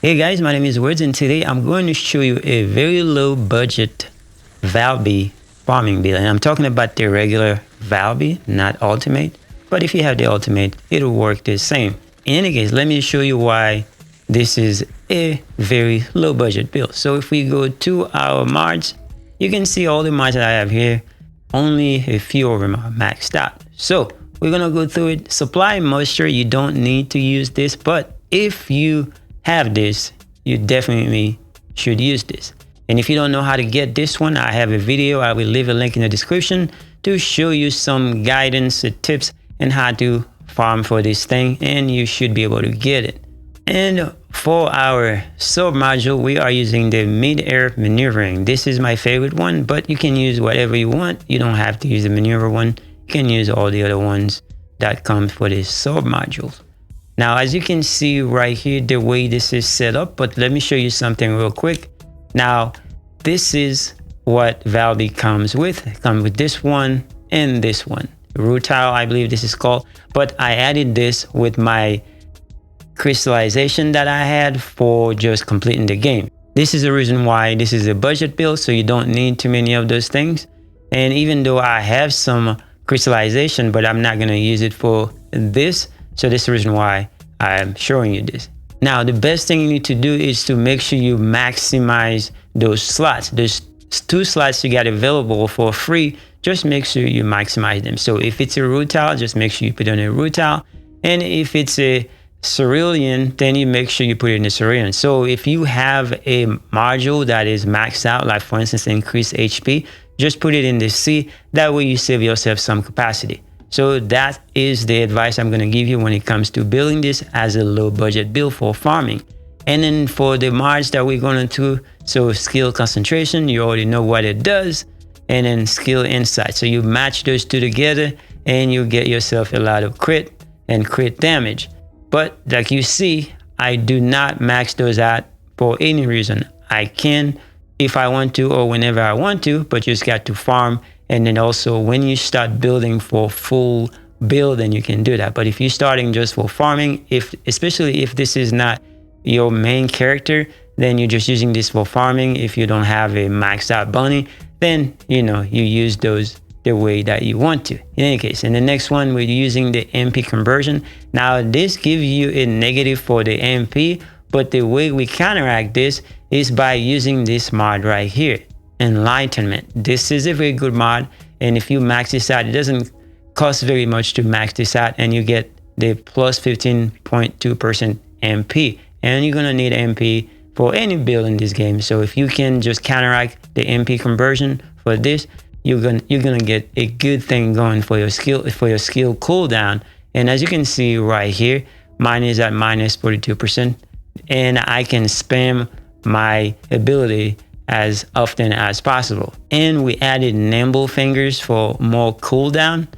Hey guys, my name is Words and today I'm going to show you a very low budget VALBY farming build. And I'm talking about the regular VALBY, not Ultimate. But if you have the Ultimate, it'll work the same. In any case, let me show you why this is a very low budget build. So if we go to our mods, you can see all the mods that I have here. Only a few of them are maxed out. So we're going to go through it. Supply moisture, you don't need to use this, but if you have this, you definitely should use this. And if you don't know how to get this one, I have a video. I will leave a link in the description to show you some guidance, tips, and how to farm for this thing, and you should be able to get it. And for our sub module, we are using the mid-air maneuvering. This is my favorite one, but you can use whatever you want. You don't have to use the maneuver one. You can use all the other ones that come for this sub module. Now, as you can see right here, the way this is set up, but let me show you something real quick. Now, this is what VALBY comes with. It comes with this one and this one. Rutile, I believe this is called, but I added this with my crystallization that I had for just completing the game. This is the reason why this is a budget build, so you don't need too many of those things. And even though I have some crystallization, but I'm not going to use it for this. So this is the reason why I'm showing you this. Now, the best thing you need to do is to make sure you maximize those slots. There's 2 slots you got available for free. Just make sure you maximize them. So if it's a rutile, just make sure you put it on a rutile. And if it's a cerulean, then you make sure you put it in the cerulean. So if you have a module that is maxed out, like for instance, increased HP, just put it in the C. That way you save yourself some capacity. So that is the advice I'm going to give you when it comes to building this as a low budget build for farming. And then for the mods that we're going to do, so skill concentration, you already know what it does. And then skill insight. So you match those 2 together and you get yourself a lot of crit and crit damage. But like you see, I do not max those out for any reason. I can if I want to or whenever I want to, but you just got to farm. And then also when you start building for full build, then you can do that. But if you're starting just for farming, especially if this is not your main character, then you're just using this for farming. If you don't have a maxed out bunny, then you use those the way that you want to. In any case, in the next one, we're using the MP conversion. Now this gives you a negative for the MP, but the way we counteract this is by using this mod right here. Enlightenment. This is a very good mod, and if you max this out, it doesn't cost very much to max this out, and you get the plus 15.2% MP, and you're gonna need MP for any build in this game. So if you can just counteract the MP conversion for this, you're gonna get a good thing going for your skill cooldown. And as you can see right here, mine is at minus 42%, and I can spam my ability as often as possible. And we added nimble fingers for more cooldown.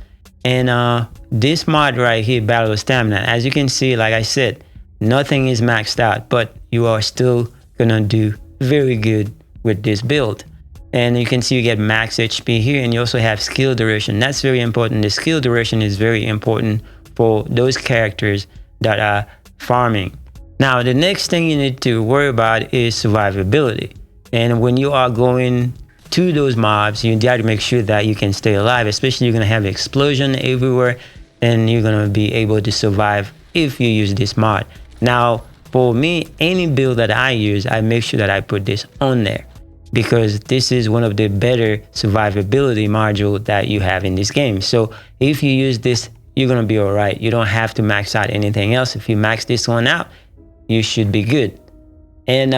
And this mod right here, battle stamina, as you can see, like I said, nothing is maxed out, but you are still gonna do very good with this build. And you can see you get max HP here, and you also have skill duration. That's very important. The skill duration is very important for those characters that are farming. Now, the next thing you need to worry about is survivability. And when you are going to those mobs, you got to make sure that you can stay alive, especially you're going to have explosion everywhere, and you're going to be able to survive if you use this mod. Now, for me, any build that I use, I make sure that I put this on there because this is one of the better survivability module that you have in this game. So if you use this, you're going to be all right. You don't have to max out anything else. If you max this one out, you should be good. And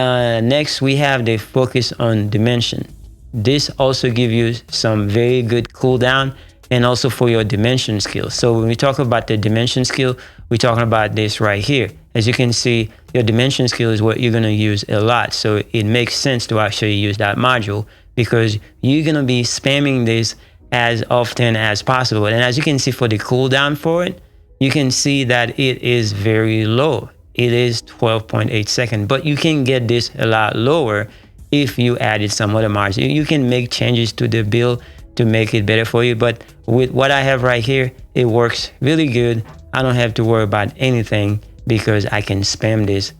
next we have the focus on dimension. This also gives you some very good cooldown and also for your dimension skill. So when we talk about the dimension skill, we're talking about this right here. As you can see, your dimension skill is what you're going to use a lot. So it makes sense to actually use that module because you're going to be spamming this as often as possible. And as you can see for the cooldown for it, you can see that it is very low. It is 12.8 seconds, but you can get this a lot lower if you added some other mods. You can make changes to the build to make it better for you, but with what I have right here, it works really good. I don't have to worry about anything because I can spam this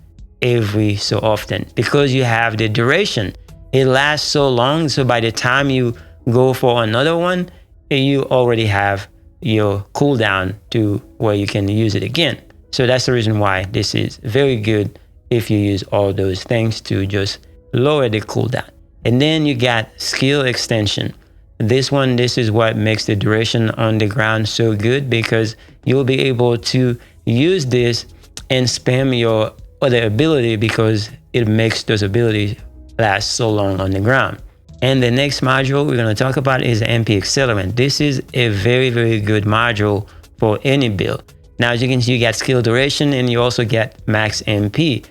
every so often because you have the duration. It lasts so long, so by the time you go for another one, you already have your cooldown to where you can use it again. So that's the reason why this is very good if you use all those things to just lower the cooldown. And then you got skill extension. This is what makes the duration on the ground so good, because you'll be able to use this and spam your other ability because it makes those abilities last so long on the ground. And the next module we're going to talk about is the MP Accelerant. This is a very, very good module for any build. Now, as you can see, you got skill duration and you also get max MP.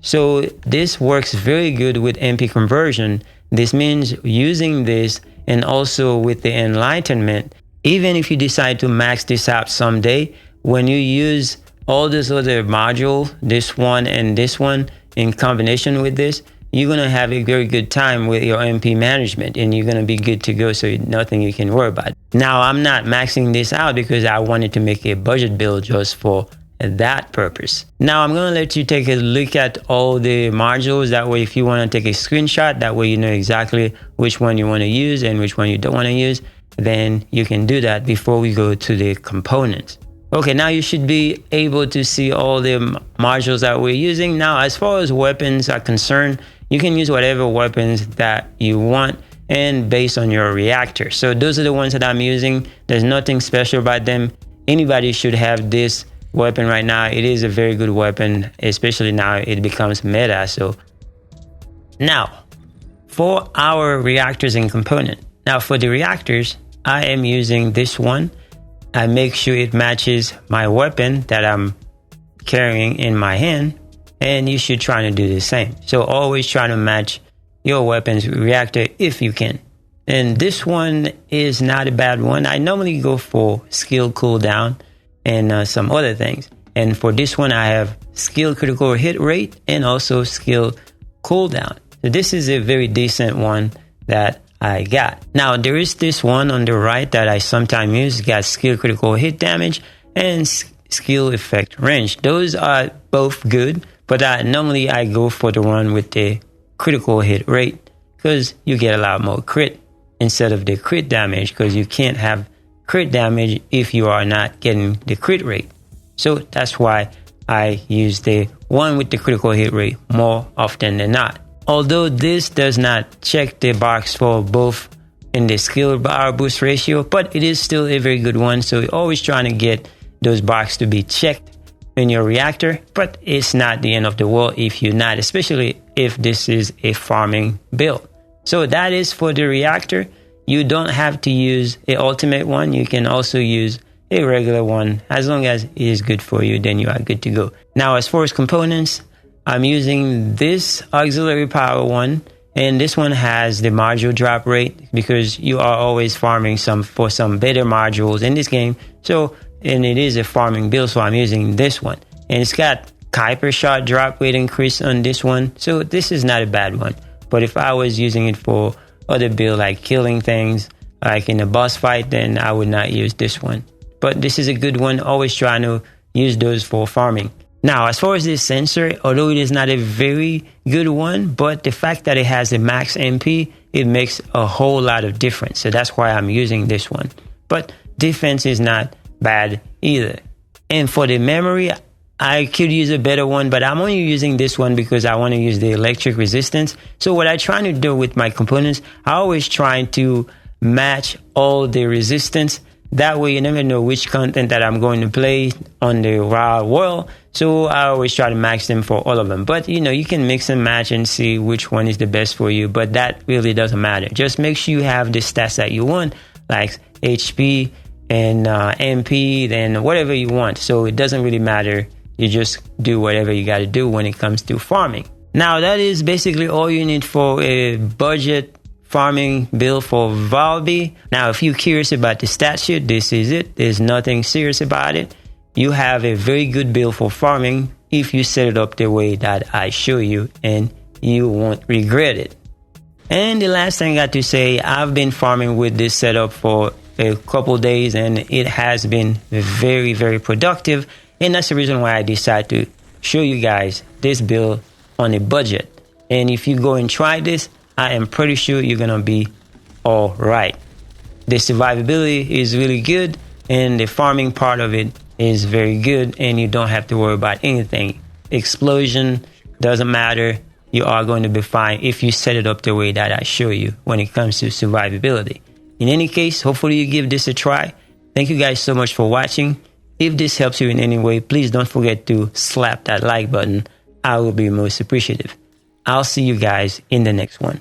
So this works very good with MP conversion. This means using this and also with the enlightenment, even if you decide to max this out someday, when you use all this other module, this one and this one in combination with this, you're going to have a very good time with your MP management and you're going to be good to go. So nothing you can worry about. Now, I'm not maxing this out because I wanted to make a budget build just for that purpose. Now, I'm going to let you take a look at all the modules. That way, if you want to take a screenshot, that way you know exactly which one you want to use and which one you don't want to use, then you can do that before we go to the components. Okay, now you should be able to see all the modules that we're using. Now, as far as weapons are concerned, you can use whatever weapons that you want and based on your reactor. So those are the ones that I'm using. There's nothing special about them. Anybody should have this weapon right now. It is a very good weapon, especially now it becomes meta. So now for our reactors and component. Now for the reactors, I am using this one. I make sure it matches my weapon that I'm carrying in my hand, and you should try to do the same. So always try to match your weapon's reactor if you can. And this one is not a bad one. I normally go for skill cooldown and some other things. And for this one, I have skill critical hit rate and also skill cooldown. So this is a very decent one that I got. Now, there is this one on the right that I sometimes use. It's got skill critical hit damage and skill effect range. Those are both good, but normally I go for the one with the critical hit rate because you get a lot more crit instead of the crit damage, because you can't have crit damage if you are not getting the crit rate. So that's why I use the one with the critical hit rate more often than not. Although this does not check the box for both in the skill power boost ratio, but it is still a very good one. So you're always trying to get those boxes to be checked in your reactor, but it's not the end of the world if you're not, especially if this is a farming build. So that is for the reactor. You don't have to use an ultimate one. You can also use a regular one. As long as it is good for you, then you are good to go. Now, as far as components, I'm using this auxiliary power one, and this one has the module drop rate because you are always farming for some better modules in this game. So, and it is a farming build, so I'm using this one. And it's got Kuiper shot drop rate increase on this one. So this is not a bad one. But if I was using it for other build like killing things, like in a boss fight, then I would not use this one. But this is a good one. Always trying to use those for farming. Now, as far as this sensor, although it is not a very good one, but the fact that it has a max MP, it makes a whole lot of difference. So that's why I'm using this one. But defense is not bad either. And for the memory, I could use a better one, but I'm only using this one because I want to use the electric resistance. So what I try to do with my components, I always try to match all the resistance. That way you never know which content that I'm going to play on the raw world. So I always try to max them for all of them. But you can mix and match and see which one is the best for you. But that really doesn't matter. Just make sure you have the stats that you want, like HP and MP, then whatever you want. So it doesn't really matter. You just do whatever you got to do when it comes to farming. Now, that is basically all you need for a budget farming build for VALBY. Now, if you're curious about the stat sheet, this is it. There's nothing serious about it. You have a very good build for farming if you set it up the way that I show you, and you won't regret it. And the last thing I got to say, I've been farming with this setup for a couple days, and it has been very, very productive. And that's the reason why I decided to show you guys this build on a budget. And if you go and try this, I am pretty sure you're gonna be all right. The survivability is really good, and the farming part of it is very good, and you don't have to worry about anything. Explosion doesn't matter. You are going to be fine if you set it up the way that I show you when it comes to survivability. In any case, hopefully you give this a try. Thank you guys so much for watching. If this helps you in any way, please don't forget to slap that like button. I will be most appreciative. I'll see you guys in the next one.